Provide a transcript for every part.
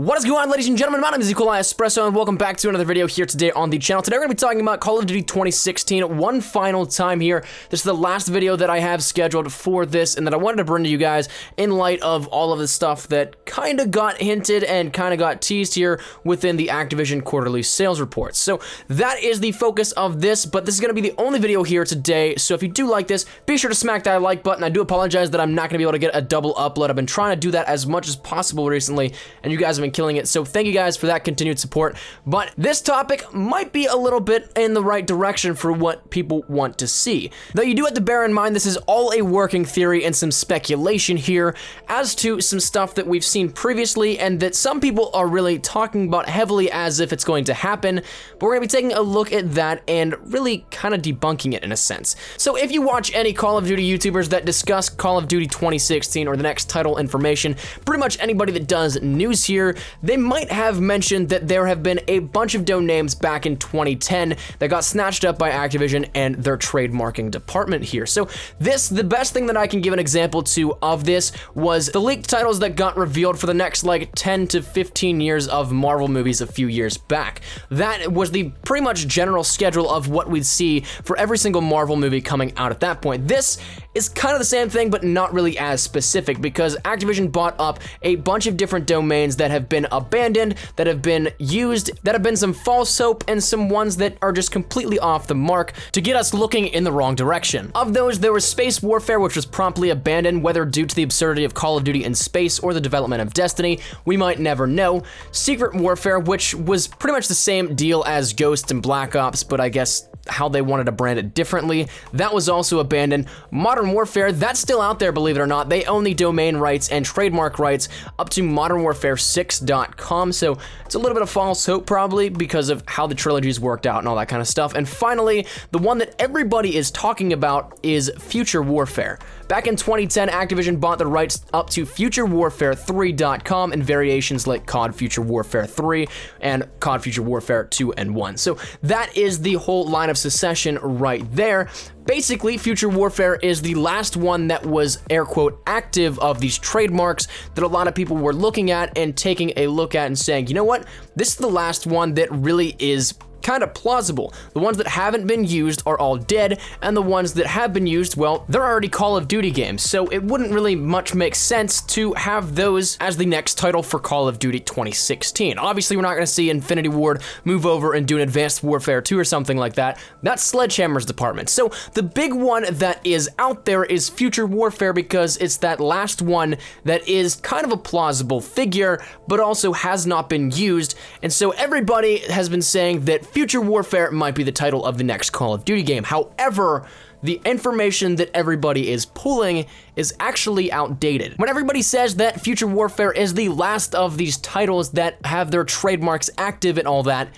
What is going on, ladies and gentlemen? My name is Equal Espresso, and welcome back to another video here today on the channel. Today we're going to be talking about Call of Duty 2016 one final time here. This is the last video that I have scheduled for this, and that I wanted to bring to you guys in light of all of the stuff that kind of got hinted and kind of got teased here within the Activision quarterly sales reports. So that is the focus of this, but this is going to be the only video here today. So if you do like this, be sure to smack that like button. I do apologize that I'm not going to be able to get a double upload. I've been trying to do that as much as possible recently, and you guys have been killing it, so thank you guys for that continued support. But this topic might be a little bit in the right direction for what people want to see, though you do have to bear in mind this is all a working theory and some speculation here as to some stuff that we've seen previously and that some people are really talking about heavily as if it's going to happen. But we're going to be taking a look at that and really kind of debunking it in a sense. So if you watch any Call of Duty YouTubers that discuss Call of Duty 2016 or the next title information, pretty much anybody that does news here, they might have mentioned that there have been a bunch of domain names back in 2010 that got snatched up by Activision and their trademarking department here. So the best thing that I can give an example to of this was the leaked titles that got revealed for the next like 10 to 15 years of Marvel movies a few years back. That was the pretty much general schedule of what we'd see for every single Marvel movie coming out at that point. This is kind of the same thing, but not really as specific, because Activision bought up a bunch of different domains that have been abandoned, that have been used, that have been some false hope, and some ones that are just completely off the mark to get us looking in the wrong direction. Of those, there was Space Warfare, which was promptly abandoned, whether due to the absurdity of Call of Duty in space or the development of Destiny, we might never know. Secret Warfare, which was pretty much the same deal as Ghost and Black Ops, but I guess how they wanted to brand it differently, that was also abandoned. Modern Warfare, that's still out there, believe it or not. They own the domain rights and trademark rights up to modernwarfare6.com, so it's a little bit of false hope probably because of how the trilogies worked out and all that kind of stuff. And finally, the one that everybody is talking about is Future Warfare. Back in 2010, Activision bought the rights up to futurewarfare3.com and variations like COD Future Warfare 3 and COD Future Warfare 2 and 1. So that is the whole line of succession right there. Basically, Future Warfare is the last one that was, air quote, active of these trademarks that a lot of people were looking at and taking a look at and saying, you know what, this is the last one that really is kind of plausible. The ones that haven't been used are all dead, and the ones that have been used, well, they're already Call of Duty games, so it wouldn't really much make sense to have those as the next title for Call of Duty 2016. Obviously, we're not going to see Infinity Ward move over and do an Advanced Warfare 2 or something like that. That's Sledgehammer's department. So the big one that is out there is Future Warfare, because it's that last one that is kind of a plausible figure, but also has not been used, and so everybody has been saying that Future Warfare might be the title of the next Call of Duty game. However, the information that everybody is pulling is actually outdated. When everybody says that Future Warfare is the last of these titles that have their trademarks active and all that,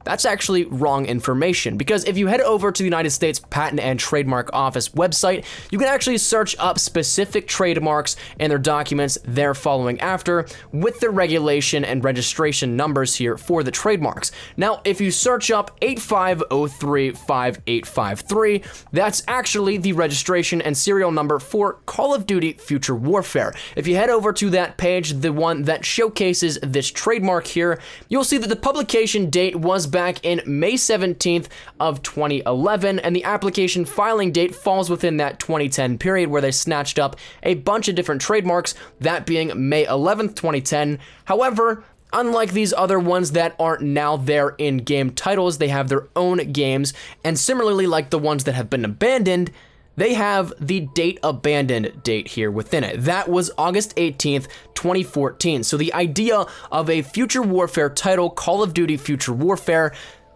that's actually wrong information, because if you head over to the United States Patent and Trademark Office website, you can actually search up specific trademarks and their documents they're following after with the regulation and registration numbers here for the trademarks. Now, if you search up 85035853, that's actually the registration and serial number for Call of Duty Future Warfare. If you head over to that page, the one that showcases this trademark here, you'll see that the publication date was back in May 17th of 2011, and the application filing date falls within that 2010 period where they snatched up a bunch of different trademarks, that being May 11th, 2010. However, unlike these other ones that aren't now their in-game titles, they have their own games, and similarly like the ones that have been abandoned, they have the date abandoned date here within it. That was August 18th, 2014. So the idea of a Future Warfare title, Call of Duty Future Warfare,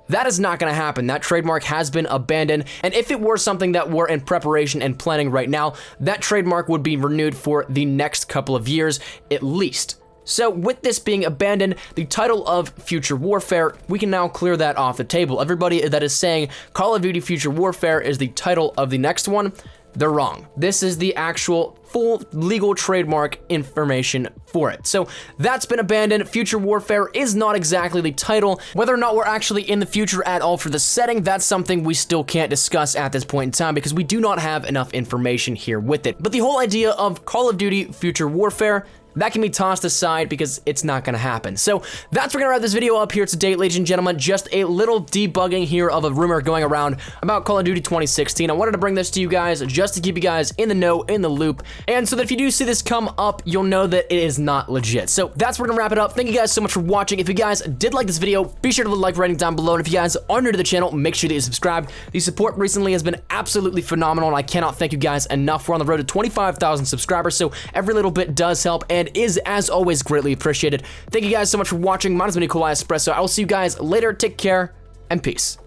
that is not going to happen. That trademark has been abandoned, and if it were something that were in preparation and planning right now, that trademark would be renewed for the next couple of years at least. So with this being abandoned, the title of Future Warfare, we can now clear that off the table. Everybody that is saying Call of Duty Future Warfare is the title of the next one, they're wrong. This is the actual full legal trademark information for it. So that's been abandoned. Future Warfare is not exactly the title. Whether or not we're actually in the future at all for the setting, that's something we still can't discuss at this point in time because we do not have enough information here with it. But the whole idea of Call of Duty Future Warfare that can be tossed aside because it's not going to happen. So that's where we're going to wrap this video up here today, ladies and gentlemen. Just a little debugging here of a rumor going around about Call of Duty 2016. I wanted to bring this to you guys just to keep you guys in the know, in the loop, and so that if you do see this come up, you'll know that it is not legit. So that's where we're going to wrap it up. Thank you guys so much for watching. If you guys did like this video, be sure to leave a like rating down below, and if you guys are new to the channel, make sure that you subscribe. The support recently has been absolutely phenomenal, and I cannot thank you guys enough. We're on the road to 25,000 subscribers, so every little bit does help and is, as always, greatly appreciated. Thank you guys so much for watching. My name is MrFijiWiji. I will see you guys later. Take care and peace.